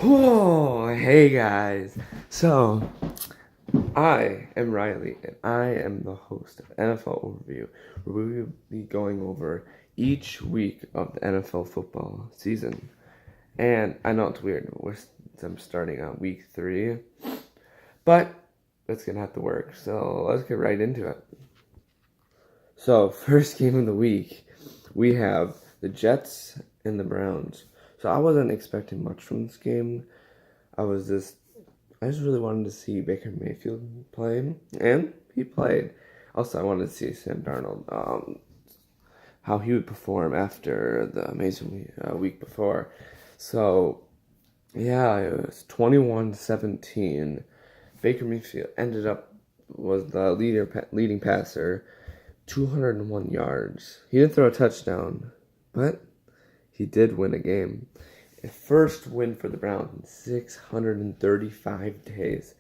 Whoa, hey guys. So, I am Riley, and I am the host of NFL Overview, where we will be going over each week of the NFL football season. And I know it's weird, I'm starting on week 3, but it's gonna have to work. So let's get right into it. So, first game of the week, we have the Jets and the Browns. So I wasn't expecting much from this game. I just really wanted to see Baker Mayfield play, and he played. Also, I wanted to see Sam Darnold, how he would perform after the amazing week before. So, yeah, it was 21-17. Baker Mayfield was the leading passer, 201 yards. He didn't throw a touchdown, but he did win a game. A first win for the Browns in 635 days.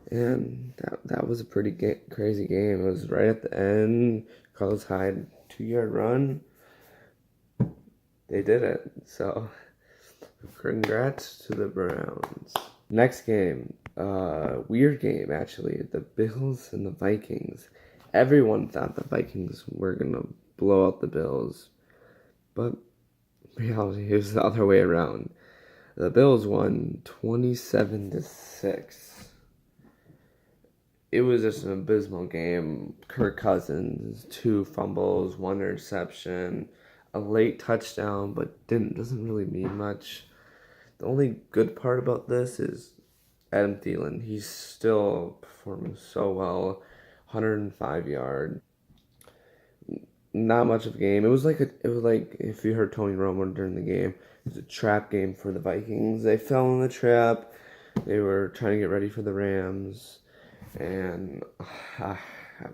And that was a pretty crazy game. It was right at the end. Carlos Hyde, 2-yard run. They did it. So, congrats to the Browns. Next game, weird game actually. The Bills and the Vikings. Everyone thought the Vikings were going to blow out the Bills. But reality, it was the other way around. The Bills won 27-6. It was just an abysmal game. Kirk Cousins, 2 fumbles, 1 interception, a late touchdown, but doesn't really mean much. The only good part about this is Adam Thielen. He's still performing so well. 105 yard. Not much of a game. It was like if you heard Tony Romo during the game, it was a trap game for the Vikings. They fell in the trap. They were trying to get ready for the Rams, and I've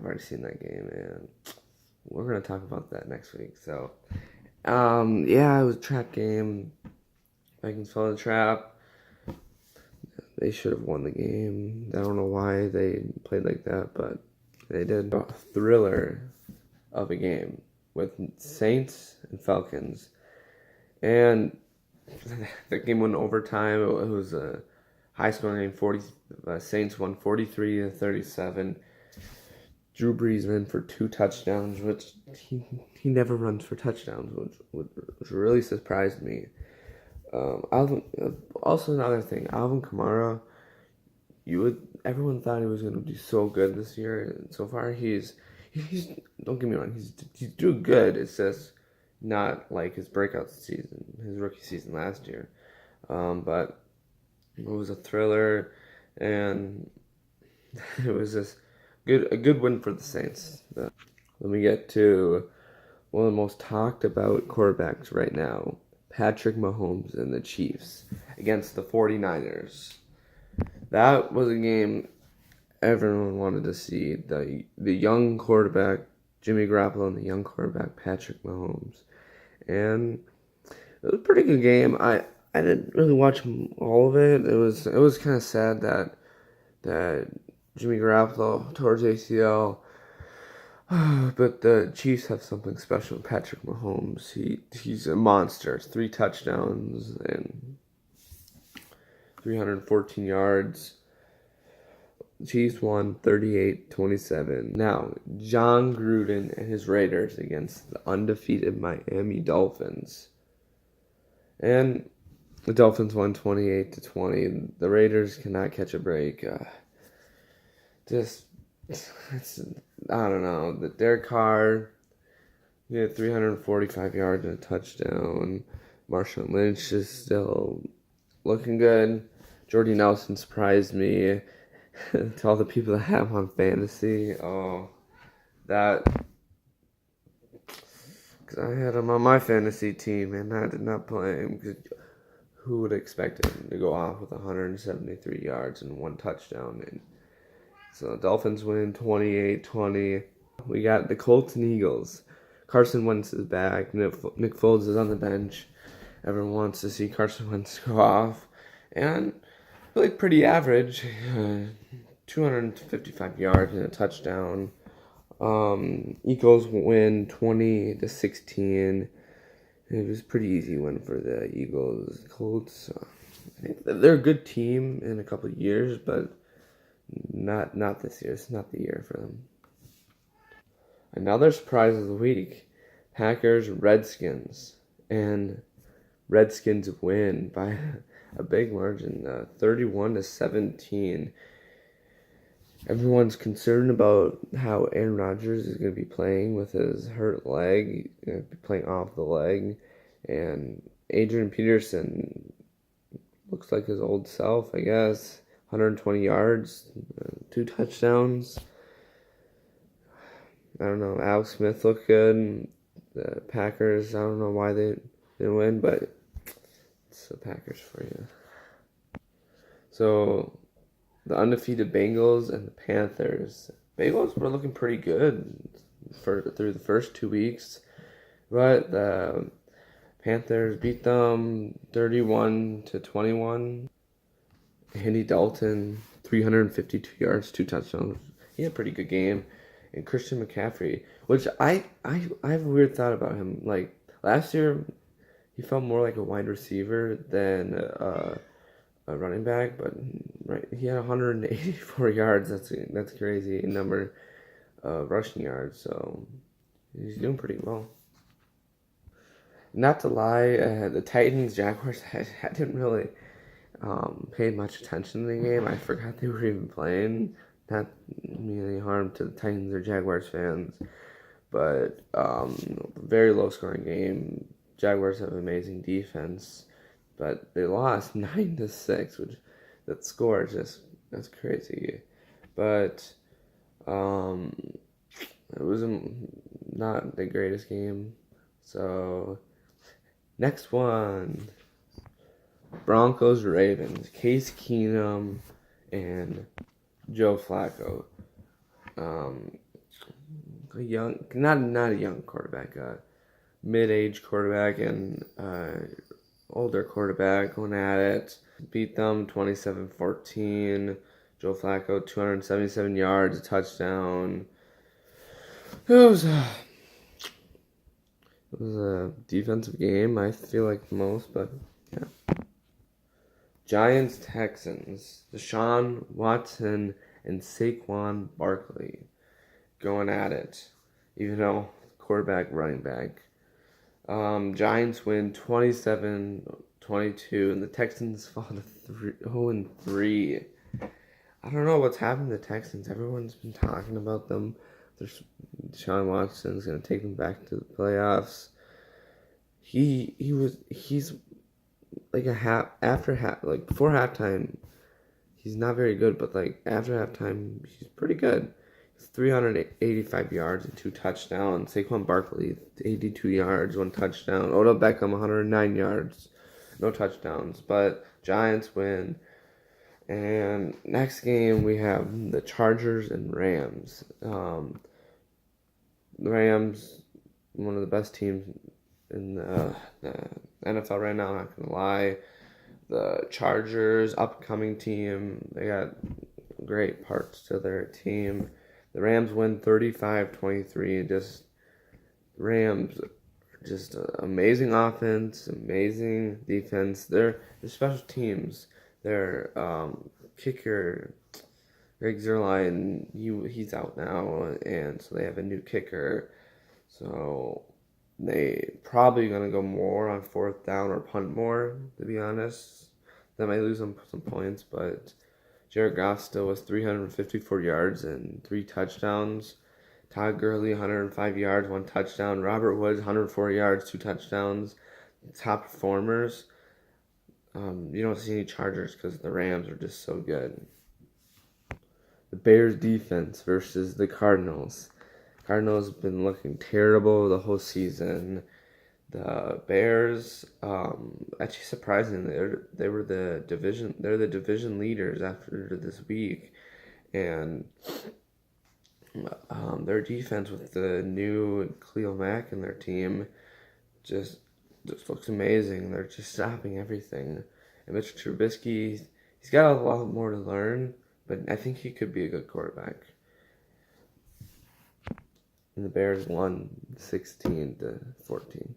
already seen that game, and we're gonna talk about that next week. So, yeah, it was a trap game. Vikings fell in the trap. They should have won the game. I don't know why they played like that, but they did. A thriller of a game with Saints and Falcons, and the game went overtime. It was a high scoring game. Saints won 43-37. Drew Brees ran for 2 touchdowns, which he never runs for touchdowns, which really surprised me. Also another thing, Alvin Kamara. Everyone thought he was going to do so good this year, and so far he's don't get me wrong, he's doing good. It's just not like his breakout season, his rookie season last year. But it was a thriller, and it was just a good win for the Saints. Then we get to one of the most talked about quarterbacks right now, Patrick Mahomes and the Chiefs against the 49ers. That was a game everyone wanted to see. The young quarterback, Jimmy Garoppolo, and the young quarterback, Patrick Mahomes. And it was a pretty good game. I didn't really watch all of it. It was kind of sad that Jimmy Garoppolo tore his ACL. But the Chiefs have something special. Patrick Mahomes, he's a monster. 3 touchdowns and 314 yards. Chiefs won 38-27. Now, John Gruden and his Raiders against the undefeated Miami Dolphins. And the Dolphins won 28-20. The Raiders cannot catch a break. I don't know. The Derek Carr, he had 345 yards and a touchdown. Marshawn Lynch is still looking good. Jordy Nelson surprised me. To all the people that have him on fantasy, because I had him on my fantasy team and I did not play him. Because who would expect him to go off with 173 yards and 1 touchdown? And so the Dolphins win 28-20. We got the Colts and Eagles. Carson Wentz is back. Nick Foles is on the bench. Everyone wants to see Carson Wentz go off, and really pretty average. 255 yards and a touchdown. Eagles win 20-16. It was a pretty easy win for the Eagles. Colts, I think they're a good team in a couple of years, but not this year. It's not the year for them. Another surprise of the week: Packers Redskins, and Redskins win by a big margin, 31-17. Everyone's concerned about how Aaron Rodgers is going to be playing with his hurt leg, playing off the leg, and Adrian Peterson looks like his old self, I guess. 120 yards, 2 touchdowns. I don't know. Alex Smith looked good. The Packers, I don't know why they didn't win, but it's the Packers for you. So, the undefeated Bengals and the Panthers. Bengals were looking pretty good through the first 2 weeks, but the Panthers beat them 31-21. Andy Dalton, 352 yards, 2 touchdowns. He had a pretty good game. And Christian McCaffrey, which I have a weird thought about him. Like, last year, he felt more like a wide receiver than a running back, but he had 184 yards. That's crazy number of rushing yards. So he's doing pretty well. Not to lie, the Titans Jaguars, I didn't really pay much attention to the game. I forgot they were even playing. Not mean any harm to the Titans or Jaguars fans, but very low scoring game. Jaguars have amazing defense, but they lost 9-6, which that score that's crazy. But it was not the greatest game. So next one, Broncos Ravens. Case Keenum and Joe Flacco. Not a young quarterback, mid-age quarterback and older quarterback going at it. Beat them 27-14. Joe Flacco, 277 yards, a touchdown. It was a defensive game, I feel like the most, but yeah. Giants Texans. Deshaun Watson and Saquon Barkley going at it. Even though quarterback, running back. Giants win 27-22, and the Texans fall to 0-3. I don't know what's happened to the Texans. Everyone's been talking about them. Deshaun Watson's gonna take them back to the playoffs. He's like before halftime, he's not very good, but like after halftime, he's pretty good. 385 yards and 2 touchdowns. Saquon Barkley, 82 yards, 1 touchdown. Odell Beckham, 109 yards, no touchdowns. But Giants win. And next game, we have the Chargers and Rams. The Rams, one of the best teams in the NFL right now, not going to lie. The Chargers, upcoming team, they got great parts to their team. The Rams win 35-23. Rams, amazing offense, amazing defense. Their special teams, their kicker, Greg Zuerlein, he's out now, and so they have a new kicker. So they probably going to go more on 4th down or punt more, to be honest. That might lose them some points, but Jared Goff still was 354 yards and 3 touchdowns. Todd Gurley, 105 yards, 1 touchdown. Robert Woods, 104 yards, 2 touchdowns. Top performers. You don't see any Chargers because the Rams are just so good. The Bears defense versus the Cardinals. Cardinals have been looking terrible the whole season. The Bears, actually surprisingly, they're the division leaders after this week, and their defense with the new Khalil Mack in their team just looks amazing. They're just stopping everything. And Mitch Trubisky, he's got a lot more to learn, but I think he could be a good quarterback. And the Bears won 16-14.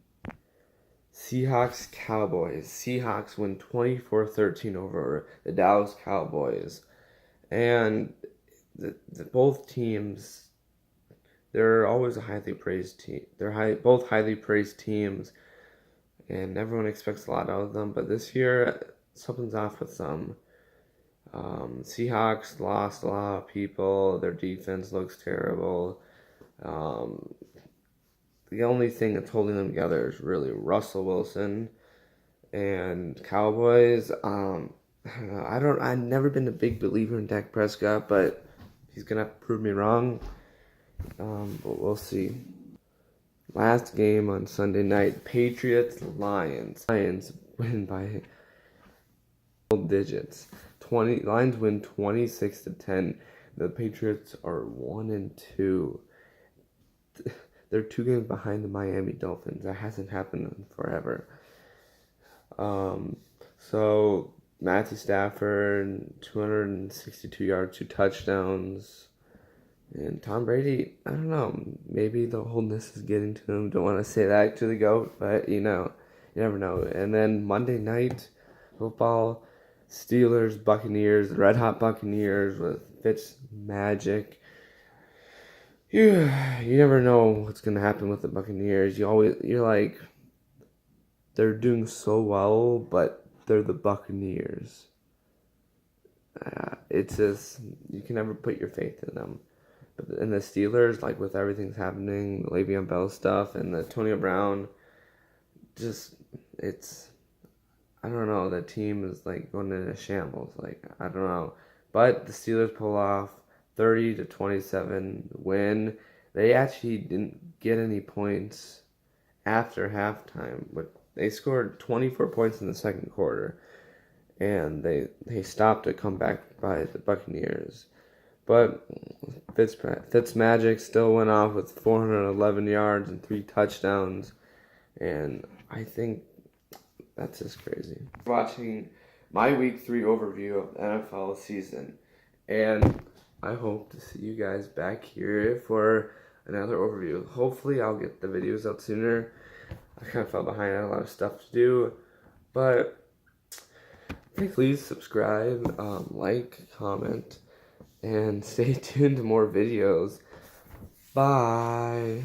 Seahawks Cowboys. Seahawks win 24-13 over the Dallas Cowboys. And both teams, they're always a highly praised team. Both highly praised teams, and everyone expects a lot out of them. But this year, something's off with them. Seahawks lost a lot of people. Their defense looks terrible. The only thing that's holding them together is really Russell Wilson. And Cowboys, I don't know. I've never been a big believer in Dak Prescott, but he's gonna prove me wrong. But we'll see. Last game on Sunday night, Patriots Lions. Lions win by double digits. Lions win 26-10. The Patriots are 1-2. They're 2 games behind the Miami Dolphins. That hasn't happened in forever. So Matthew Stafford, 262 yards, 2 touchdowns. And Tom Brady, I don't know, maybe the oldness is getting to him. Don't want to say that to the GOAT, but you never know. And then Monday night football, Steelers, Buccaneers, the Red Hot Buccaneers with Fitz Magic. You never know what's gonna happen with the Buccaneers. You're like, they're doing so well, but they're the Buccaneers. It's just, you can never put your faith in them. But in the Steelers, like with everything's happening, the Le'Veon Bell stuff and the Antonio Brown, I don't know, the team is like going into shambles. Like, I don't know. But the Steelers pull off 30-27 win. They actually didn't get any points after halftime, but they scored 24 points in the second quarter, and they stopped a comeback by the Buccaneers. But Fitzmagic still went off with 411 yards and 3 touchdowns, and I think that's just crazy. Watching my Week 3 overview of the NFL season, and I hope to see you guys back here for another overview. Hopefully I'll get the videos out sooner. I kind of fell behind. I had a lot of stuff to do, but please subscribe, like, comment, and stay tuned to more videos. Bye.